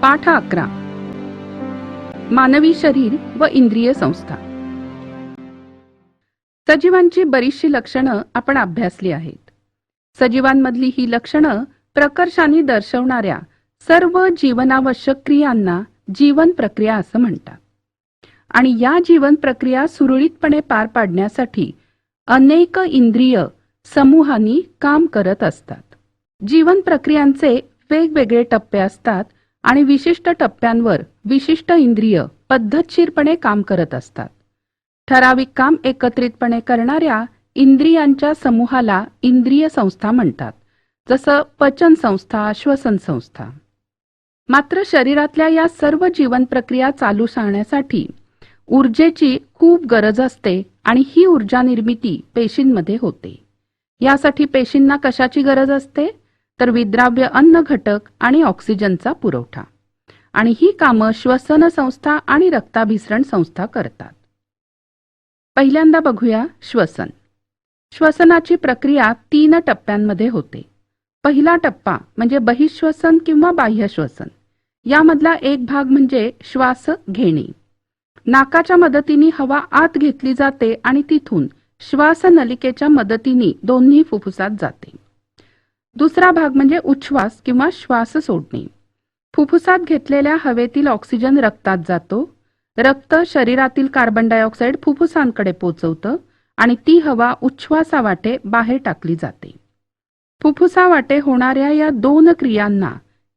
पाठ 11. मानवी शरीर व इंद्रिय संस्था. सजीवांची बरीचशी लक्षणं आपण अभ्यासली आहेत. सजीवांमधली ही लक्षणं प्रकर्षाने दर्शवणाऱ्या सर्व जीवनावश्यक क्रियांना जीवन प्रक्रिया असं म्हणतात. आणि या जीवन प्रक्रिया सुरळीतपणे पार पाडण्यासाठी अनेक इंद्रिय समूहांनी काम करत असतात. जीवन प्रक्रियांचे वेगवेगळे टप्पे असतात आणि विशिष्ट टप्प्यांवर विशिष्ट इंद्रिय पद्धतशीरपणे काम करत असतात. ठराविक काम एकत्रितपणे करणाऱ्या इंद्रियांच्या समूहाला इंद्रिय संस्था म्हणतात, जसं पचन संस्था, श्वसन संस्था. मात्र शरीरातल्या या सर्व जीवन प्रक्रिया चालू राहण्यासाठी ऊर्जेची खूप गरज असते आणि ही ऊर्जा निर्मिती पेशींमध्ये होते. यासाठी पेशींना कशाची गरज असते? तर विद्राव्य अन्न घटक आणि ऑक्सिजनचा पुरवठा. आणि ही कामं श्वसन संस्था आणि रक्ताभिसरण संस्था करतात. पहिल्यांदा बघूया श्वसन. श्वसनाची प्रक्रिया 3 टप्प्यांमध्ये होते. पहिला टप्पा म्हणजे बहिःश्वसन किंवा बाह्य श्वसन. यामधला एक भाग म्हणजे श्वास घेणे. नाकाच्या मदतीने हवा आत घेतली जाते आणि तिथून श्वासनलिकेच्या मदतीने दोन्ही फुफ्फुसात जाते. दुसरा भाग म्हणजे उच्छ्वास किंवा श्वास सोडणे. फुफ्फुसात घेतलेल्या हवेतील ऑक्सिजन रक्तात जातो. रक्त शरीरातील कार्बन डायऑक्साईड फुफ्फुसांकडे पोहोचवतं आणि ती हवा उच्छ्वासावाटे बाहेर टाकली जाते. फुफ्फुसावाटे होणाऱ्या या 2 क्रियांना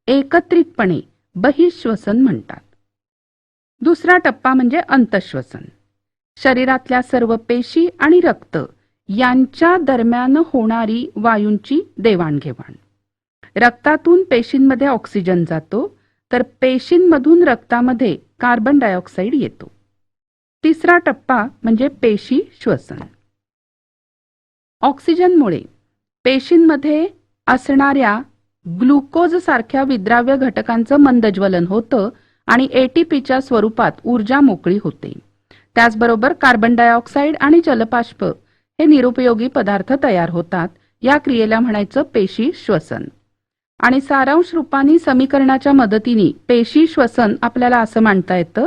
एकत्रितपणे बहिःश्वसन म्हणतात. दुसरा टप्पा म्हणजे अंतःश्वसन. शरीरातल्या सर्व पेशी आणि रक्त यांच्या दरम्यान होणारी वायूंची देवाणघेवाण. रक्तातून पेशींमध्ये ऑक्सिजन जातो, तर पेशींमधून रक्तामध्ये कार्बन डायऑक्साईड येतो. तिसरा टप्पा म्हणजे पेशी श्वसन. ऑक्सिजनमुळे पेशींमध्ये असणाऱ्या ग्लुकोज सारख्या विद्राव्य घटकांचं मंदज्वलन होतं आणि एटीपीच्या स्वरूपात ऊर्जा मोकळी होते. त्याचबरोबर कार्बन डायऑक्साईड आणि जलबाष्प हे निरुपयोगी पदार्थ तयार होतात. या क्रियेला म्हणायचं पेशी श्वसन. आणि सारांश रूपाने समीकरणाच्या मदतीने पेशी श्वसन आपल्याला असं मांडता येतं: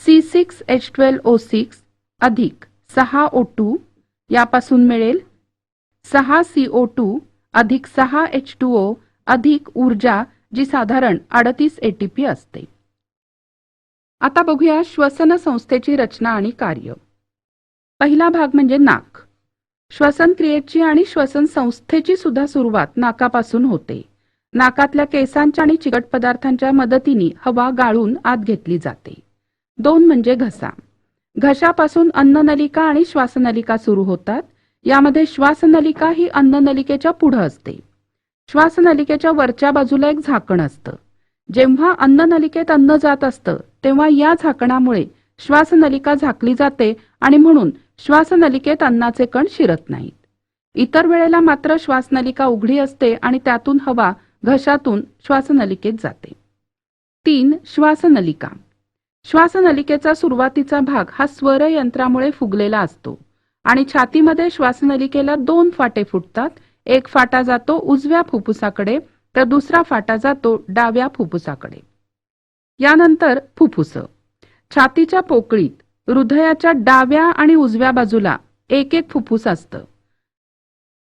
C6H12O6 अधिक 6O2 यापासून मिळेल 6CO2 अधिक 6H2O अधिक ऊर्जा, जी साधारण 38 ATP असते. आता बघूया श्वसन संस्थेची रचना आणि कार्य. पहिला भाग म्हणजे नाक. श्वसन क्रियेची आणि श्वसन संस्थेची सुद्धा सुरुवात नाकापासून होते. नाकातल्या केसांच्या आणि चिकट पदार्थांच्या मदतीने हवा गाळून आत घेतली जाते. 2 म्हणजे घसा. घशापासून अन्ननलिका आणि श्वासनलिका सुरू होतात. यामध्ये श्वासनलिका ही अन्ननलिकेच्या पुढे असते. श्वासनलिकेच्या वरच्या बाजूला एक झाकण असतं. जेव्हा अन्ननलिकेत अन्न जात असतं तेव्हा या झाकणामुळे श्वासनलिका झाकली जाते आणि म्हणून श्वासनलिकेत अन्नाचे कण शिरत नाहीत. इतर वेळेला मात्र श्वासनलिका उघडी असते आणि त्यातून हवा घशातून श्वासनलिकेत जाते. 3 श्वासनलिका. श्वासनलिकेचा सुरुवातीचा भाग हा स्वर यंत्रामुळे फुगलेला असतो आणि छातीमध्ये श्वासनलिकेला 2 फाटे फुटतात. एक फाटा जातो उजव्या फुफ्फुसाकडे तर दुसरा फाटा जातो डाव्या फुफ्फुसाकडे. यानंतर फुफ्फुस. छातीच्या पोकळीत हृदयाच्या डाव्या आणि उजव्या बाजूला एक फुफ्फुस असतं.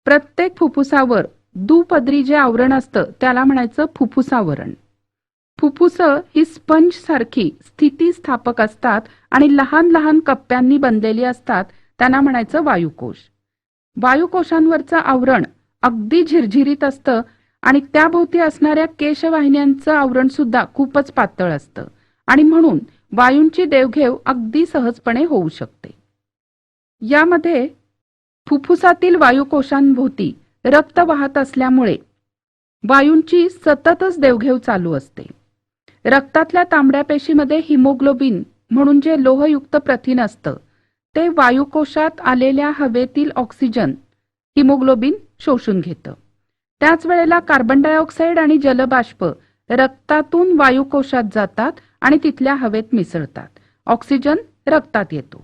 प्रत्येक फुफ्फुसावर दुपदरी जे आवरण असतं त्याला म्हणायचं फुफ्फुसावरण. फुफ्फुस ही स्पंज सारखी स्थितीस्थापक असतात आणि लहान लहान कप्प्यांनी बनलेली असतात. त्यांना म्हणायचं वायुकोश. वायुकोशांवरचं आवरण अगदी झिरझिरीत असतं आणि त्याभोवती असणाऱ्या केशवाहिन्यांचं आवरण सुद्धा खूपच पातळ असतं आणि म्हणून वायूंची देवघेव अगदी सहजपणे होऊ शकते. यामध्ये फुफ्फुसातील वायुकोशांभोवती रक्त वाहत असल्यामुळे वायूंची सततच देवघेव चालू असते. रक्तातल्या तांबड्या पेशीमध्ये हिमोग्लोबिन म्हणून जे लोहयुक्त प्रथिन असतं ते वायुकोशात आलेल्या हवेतील ऑक्सिजन हिमोग्लोबिन शोषून घेतं. त्याच वेळेला कार्बन डायऑक्साईड आणि जलबाष्प रक्तातून वायुकोशात जातात आणि तिथल्या हवेत मिसळतात. ऑक्सिजन रक्तात येतो.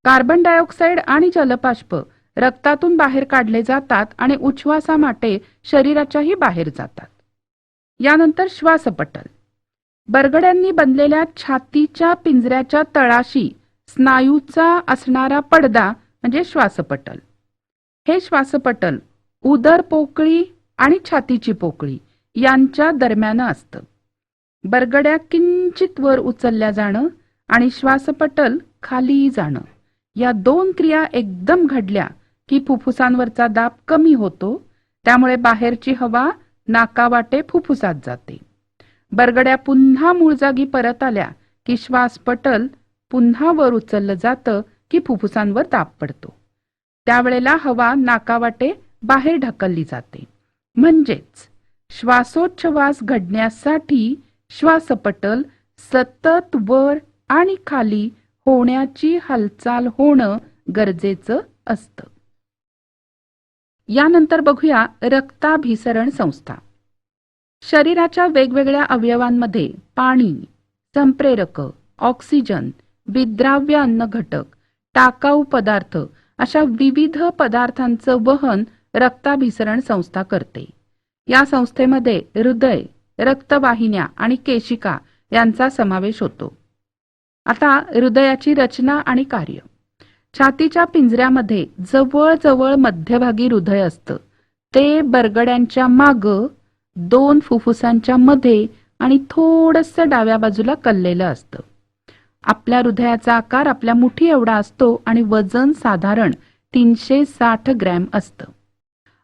कार्बन डायऑक्साईड आणि जलबाष्प रक्तातून बाहेर काढले जातात आणि उच्छ्वासामाटे शरीराच्याही बाहेर जातात. यानंतर श्वासपटल. बरगड्यांनी बनलेल्या छातीच्या पिंजऱ्याच्या तळाशी स्नायूचा असणारा पडदा म्हणजे श्वासपटल. हे श्वासपटल उदर पोकळी आणि छातीची पोकळी यांच्या दरम्यान असतं. बरगड्या किंचित वर उचलल्या जाणं आणि श्वासपटल खाली जाणं या दोन क्रिया एकदम घडल्या की फुफ्फुसांवरचा दाब कमी होतो. त्यामुळे बाहेरची हवा नाकावाटे फुफ्फुसात जाते. बरगड्या पुन्हा मूळ जागी परत आल्या की श्वासपटल पुन्हा वर उचललं जातं की फुफ्फुसांवर दाब पडतो. त्यावेळेला हवा नाकावाटे बाहेर ढकलली जाते. म्हणजेच श्वासोच्छवास घडण्यासाठी श्वासपटल सतत वर आणि खाली होण्याची हालचाल होणं गरजेचं असतं. यानंतर बघूया रक्ताभिसरण संस्था. शरीराच्या वेगवेगळ्या अवयवांमध्ये पाणी, संप्रेरक, ऑक्सिजन, विद्राव्य अन्न घटक, टाकाऊ पदार्थ अशा विविध पदार्थांचं वहन रक्ताभिसरण संस्था करते. या संस्थेमध्ये हृदय, रक्तवाहिन्या आणि केशिका यांचा समावेश होतो. आता हृदयाची रचना आणि कार्य. छातीच्या पिंजऱ्यामध्ये जवळजवळ मध्यभागी हृदय असतं. ते बरगड्यांच्या मागं दोन फुफ्फुसांच्या मध्ये आणि थोडंसं डाव्या बाजूला कललेलं असतं. आपल्या हृदयाचा आकार आपल्या मुठी एवढा असतो आणि वजन साधारण 360 ग्रॅम असतं.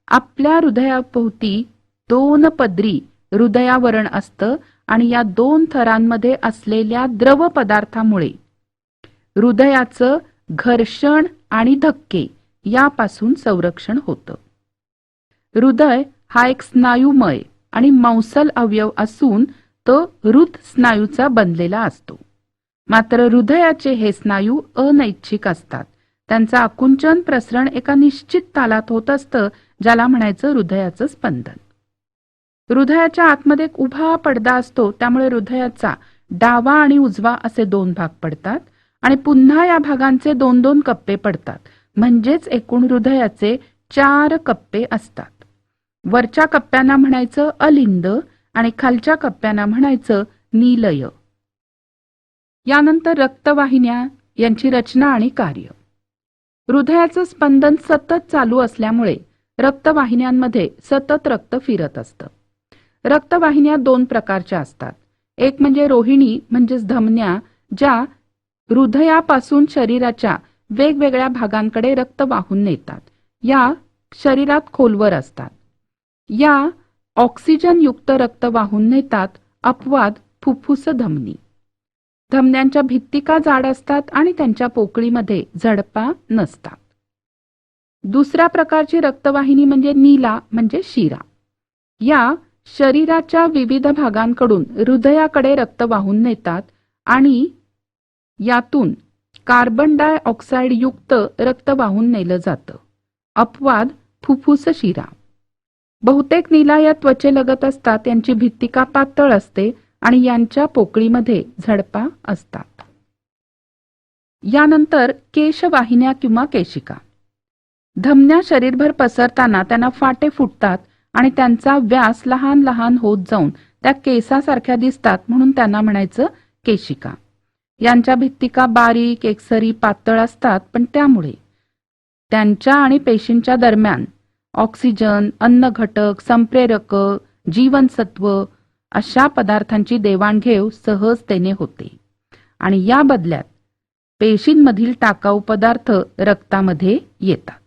आपल्या हृदयाभोवती 2 पदरी हृदयावरण असतं आणि या 2 थरांमध्ये असलेल्या द्रव पदार्थामुळे हृदयाचं घर्षण आणि धक्के यापासून संरक्षण होतं. हृदय हा एक स्नायुमय आणि मांसल अवयव असून तो हृद स्नायूचा बनलेला असतो. मात्र हृदयाचे हे स्नायू अनैच्छिक असतात. त्यांचं आकुंचन प्रसरण एका निश्चित तालात होत असतं, ज्याला म्हणायचं हृदयाचं स्पंदन. हृदयाच्या आतमध्ये एक उभा पडदा असतो. त्यामुळे हृदयाचा डावा आणि उजवा असे 2 भाग पडतात आणि पुन्हा या भागांचे 2-2 कप्पे पडतात. म्हणजेच एकूण हृदयाचे 4 कप्पे असतात. वरच्या कप्प्यांना म्हणायचं अलिंद आणि खालच्या कप्प्यांना म्हणायचं नीलय. यानंतर रक्तवाहिन्या यांची रचना आणि कार्य. हृदयाचं स्पंदन सतत चालू असल्यामुळे रक्तवाहिन्यांमध्ये सतत रक्त फिरत असतं. रक्तवाहिन्या 2 प्रकारच्या असतात. एक म्हणजे रोहिणी म्हणजेच धमन्या, ज्या हृदयापासून शरीराच्या वेगवेगळ्या भागांकडे रक्त वाहून नेतात. या शरीरात खोलवर असतात. या ऑक्सिजनयुक्त रक्त वाहून नेतात. अपवाद फुफ्फुस धमनी. धमन्यांच्या भित्तिका जाड असतात आणि त्यांच्या पोकळीमध्ये झडपा नसतात. दुसऱ्या प्रकारची रक्तवाहिनी म्हणजे नीला म्हणजे शिरा. या शरीराच्या विविध भागांकडून हृदयाकडे रक्त वाहून नेतात आणि यातून कार्बन डायऑक्साईड युक्त रक्त वाहून नेलं जातं. अपवाद फुफ्फुस शिरा. बहुतेक नीला या त्वचेलगत असतात. यांची भित्तिका पातळ असते आणि यांच्या पोकळीमध्ये झडपा असतात. यानंतर केशवाहिन्या किंवा केशिका. धमन्या शरीरभर पसरताना त्यांना फाटे फुटतात आणि त्यांचा व्यास लहान लहान होत जाऊन त्या केसासारख्या दिसतात, म्हणून त्यांना म्हणायचं केशिका. यांच्या भित्तिका बारीक, एकसरी, पातळ असतात, पण त्यामुळे त्यांच्या आणि पेशींच्या दरम्यान ऑक्सिजन, अन्न घटक, संप्रेरक, जीवनसत्व अशा पदार्थांची देवाणघेव सहजतेने होते आणि या बदल्यात पेशींमधील टाकाऊ पदार्थ रक्तामध्ये येतात.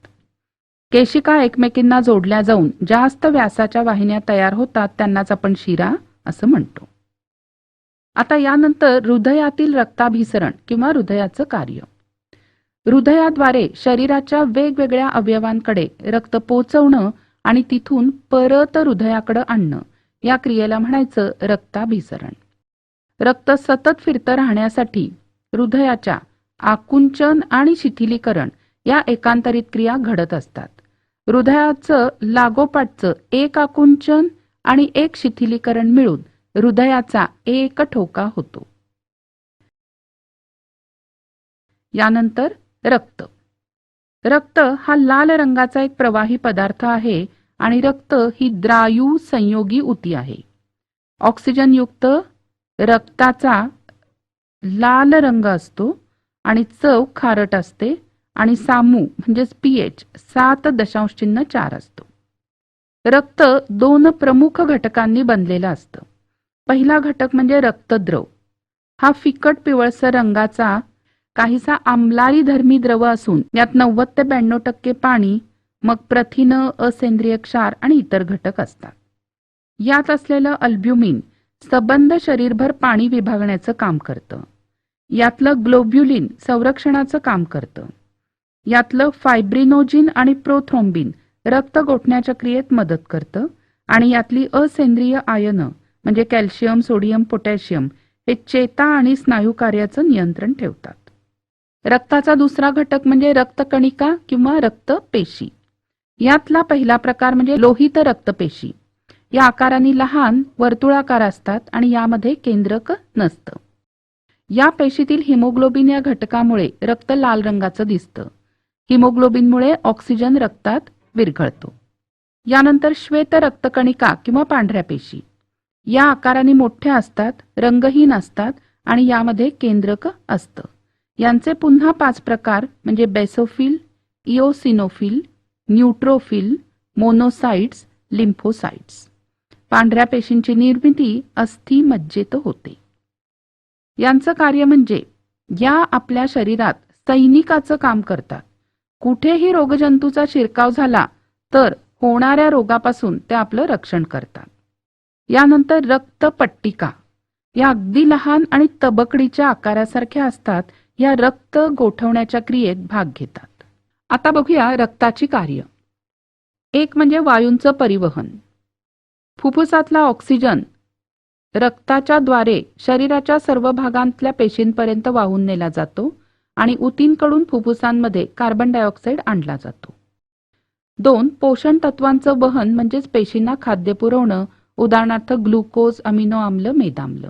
केशिका एकमेकींना जोडल्या जाऊन जास्त व्यासाच्या वाहिन्या तयार होतात, त्यांनाच आपण शिरा असं म्हणतो. आता यानंतर हृदयातील रक्ताभिसरण किंवा हृदयाचं कार्य. हृदयाद्वारे शरीराच्या वेगवेगळ्या अवयवांकडे रक्त पोचवणं आणि तिथून परत हृदयाकडे आणणं या क्रियेला म्हणायचं रक्ताभिसरण. रक्त सतत फिरतं राहण्यासाठी हृदयाच्या आकुंचन आणि शिथिलीकरण या एकांतरित क्रिया घडत असतात. हृदयाचं लागोपाठचं एक आकुंचन आणि एक शिथिलीकरण मिळून हृदयाचा एक ठोका होतो. यानंतर रक्त. रक्त हा लाल रंगाचा एक प्रवाही पदार्थ आहे आणि रक्त ही द्रायू संयोगी उती आहे. ऑक्सिजनयुक्त रक्ताचा लाल रंग असतो आणि चव खारट असते आणि सामू म्हणजेच पीएच 7.4 असतो. रक्त दोन प्रमुख घटकांनी बनलेलं असतं. पहिला घटक म्हणजे रक्तद्रव. हा फिकट पिवळसर रंगाचा काहीसा आम्लारी धर्मी द्रव असून यात 90 ते 92% पाणी, मग प्रथिनं, असेंद्रिय क्षार आणि इतर घटक असतात. यात असलेलं अल्ब्युमिन सबंध शरीरभर पाणी विभागण्याचं काम करतं. यातलं ग्लोब्युलिन संरक्षणाचं काम करतं. यातलं फायब्रिनोजिन आणि प्रोथ्रोम्बिन रक्त गोठण्याच्या क्रियेत मदत करतं आणि यातली असेंद्रिय आयनं म्हणजे कॅल्शियम, सोडियम, पोटॅशियम हे चेता आणि स्नायू कार्याचं नियंत्रण ठेवतात. रक्ताचा दुसरा घटक म्हणजे रक्तकणिका किंवा रक्तपेशी. यातला पहिला प्रकार म्हणजे लोहित रक्तपेशी. या आकाराने लहान वर्तुळाकार असतात आणि यामध्ये केंद्रक नसतं. या पेशीतील हिमोग्लोबिन या घटकामुळे रक्त लाल रंगाचं दिसतं. हिमोग्लोबिनमुळे ऑक्सिजन रक्तात विरघळतो. यानंतर श्वेत रक्तकणिका किंवा पांढऱ्या पेशी. या आकाराने मोठ्या असतात, रंगहीन असतात आणि यामध्ये केंद्रक असतं. यांचे पुन्हा 5 प्रकार म्हणजे basophil, eosinophil, neutrophil, monocytes, lymphocytes. पांढऱ्या पेशींची निर्मिती अस्थि मज्जेत होते. यांचं कार्य म्हणजे या आपल्या शरीरात सैनिकाचं काम करतात. कुठेही रोगजंतूचा शिरकाव झाला तर होणाऱ्या रोगापासून ते आपलं रक्षण करतात. यानंतर रक्तपट्टिका. या अगदी लहान आणि तबकडीच्या आकारासारख्या असतात. या रक्त गोठवण्याच्या क्रियेत भाग घेतात. आता बघूया रक्ताची कार्य. एक म्हणजे वायूंचं परिवहन. फुफ्फुसातला ऑक्सिजन रक्ताच्या द्वारे शरीराच्या सर्व भागांतल्या पेशींपर्यंत वाहून नेला जातो आणि उतींकडून फुफ्फुसांमध्ये कार्बन डायऑक्साईड आणला जातो. 2. पोषण तत्वांचं वहन म्हणजेच पेशींना खाद्य पुरवणं, उदाहरणार्थ ग्लुकोज, अमिनो आम्ल, मेदाम्ल.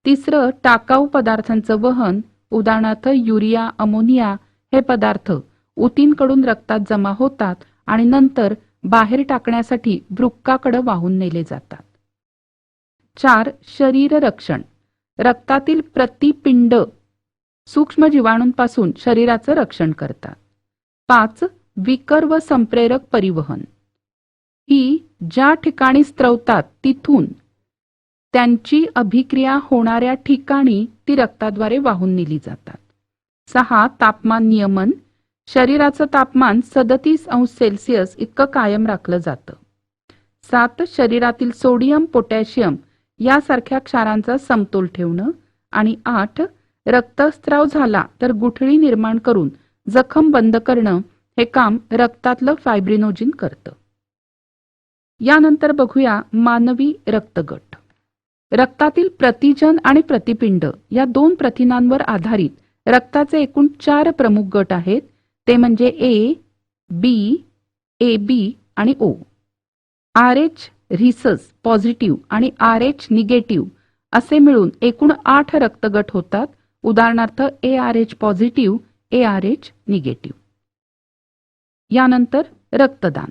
3. टाकाऊ पदार्थांचं वहन, उदाहरणार्थ युरिया, अमोनिया हे पदार्थ उतींकडून रक्तात जमा होतात आणि नंतर बाहेर टाकण्यासाठी वृक्काकडे वाहून नेले जातात. 4. शरीर रक्षण. रक्तातील प्रतिपिंड सूक्ष्म जीवाणूंपासून शरीराचं रक्षण करतात. 5. विकर व संप्रेरक परिवहन. ही ज्या ठिकाणी स्त्रवतात तिथून त्यांची अभिक्रिया होणाऱ्या ठिकाणी ती रक्ताद्वारे वाहून नेली जातात. 6. तापमान नियमन. शरीराचं तापमान 37° इतकं कायम राखलं जातं. 7. शरीरातील सोडियम, पोटॅशियम यासारख्या क्षारांचा समतोल ठेवणं. आणि 8. रक्तस्राव झाला तर गुठळी निर्माण करून जखम बंद करणं हे काम रक्तातलं फायब्रिनोजिन करतं. यानंतर बघूया मानवी रक्तगट. रक्तातील प्रतिजन आणि प्रतिपिंड या 2 प्रथिनांवर आधारित रक्ताचे एकूण 4 प्रमुख गट आहेत. ते म्हणजे ए, बी, AB आणि O. RH रिसस पॉझिटिव्ह आणि RH निगेटिव्ह असे मिळून एकूण 8 रक्तगट होतात. उदाहरणार्थ ARH पॉझिटिव्ह, ARH निगेटिव्ह. यानंतर रक्तदान.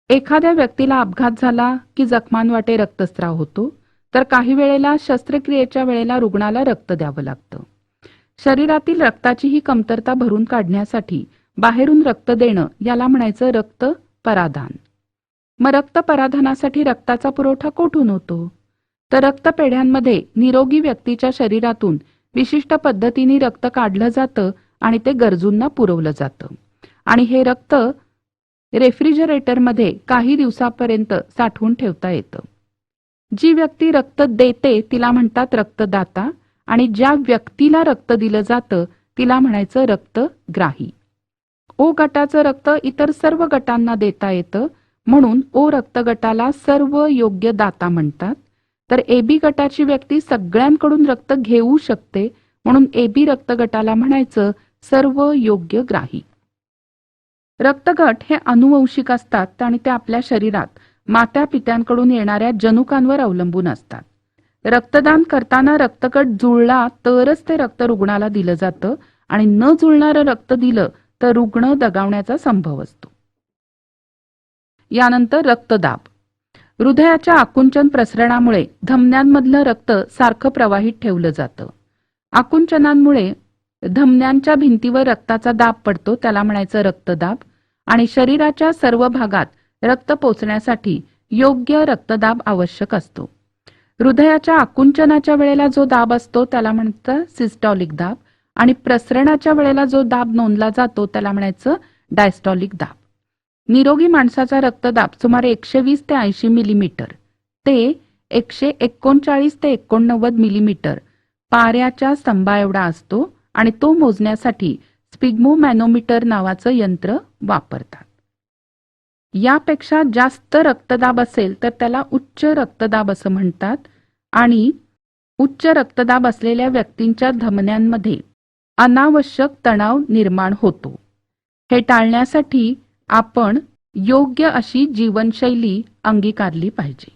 एखाद्या व्यक्तीला अपघात झाला की जखमांवाटे रक्तस्राव होतो, तर काही वेळेला शस्त्रक्रियेच्या वेळेला रुग्णाला रक्त द्यावं लागतं. शरीरातील रक्ताची ही कमतरता भरून काढण्यासाठी बाहेरून रक्त देणं याला म्हणायचं रक्त पराधान. मग रक्त पराधानासाठी रक्ताचा पुरवठा कोठून होतो? तर रक्तपेढ्यांमध्ये निरोगी व्यक्तीच्या शरीरातून विशिष्ट पद्धतीने रक्त काढलं जातं आणि ते गरजूंना पुरवलं जातं. आणि हे रक्त रेफ्रिजरेटरमध्ये काही दिवसापर्यंत साठवून ठेवता येतं. जी व्यक्ती रक्त देते तिला म्हणतात रक्तदाता आणि ज्या व्यक्तीला रक्त दिलं जातं तिला म्हणायचं रक्तग्राही. ओ गटाचं रक्त इतर सर्व गटांना देता येतं म्हणून ओ रक्तगटाला सर्व योग्य दाता म्हणतात. तर AB गटाची व्यक्ती सगळ्यांकडून रक्त घेऊ शकते म्हणून AB रक्तगटाला म्हणायचं सर्व योग्य ग्राही. रक्तगट हे अनुवंशिक असतात आणि ते आपल्या शरीरात मात्या पित्यांकडून येणाऱ्या जनुकांवर अवलंबून असतात. रक्तदान करताना रक्तगट जुळला तरच ते रक्त रुग्णाला दिलं जातं आणि न जुळणारं रक्त दिलं तर रुग्ण दगावण्याचा संभव असतो. यानंतर रक्तदाब. हृदयाच्या आकुंचन प्रसरणामुळे धमन्यांमधलं रक्त सारखं प्रवाहित ठेवलं जातं. आकुंचनांमुळे धमन्यांच्या भिंतीवर रक्ताचा दाब पडतो, त्याला म्हणायचं रक्तदाब. आणि शरीराच्या सर्व भागात रक्त पोचण्यासाठी योग्य रक्तदाब आवश्यक असतो. हृदयाच्या आकुंचनाच्या वेळेला जो दाब असतो त्याला म्हणतात सिस्टॉलिक दाब, आणि प्रसरणाच्या वेळेला जो दाब नोंदला जातो त्याला म्हणायचं डायस्टॉलिक दाब. निरोगी माणसाचा रक्तदाब सुमारे 120 ते 80 मिलीमीटर ते 139 ते 89 मिलीमीटर पाऱ्याच्या स्तंभा एवढा असतो, आणि तो मोजण्यासाठी स्पिग्मोमॅनोमीटर नावाचं यंत्र वापरतात. यापेक्षा जास्त रक्तदाब असेल तर त्याला उच्च रक्तदाब असं म्हणतात. आणि उच्च रक्तदाब असलेल्या व्यक्तींच्या धमन्यांमध्ये अनावश्यक तणाव निर्माण होतो. हे टाळण्यासाठी आपण योग्य अशी जीवनशैली अंगीकारली पाहिजे.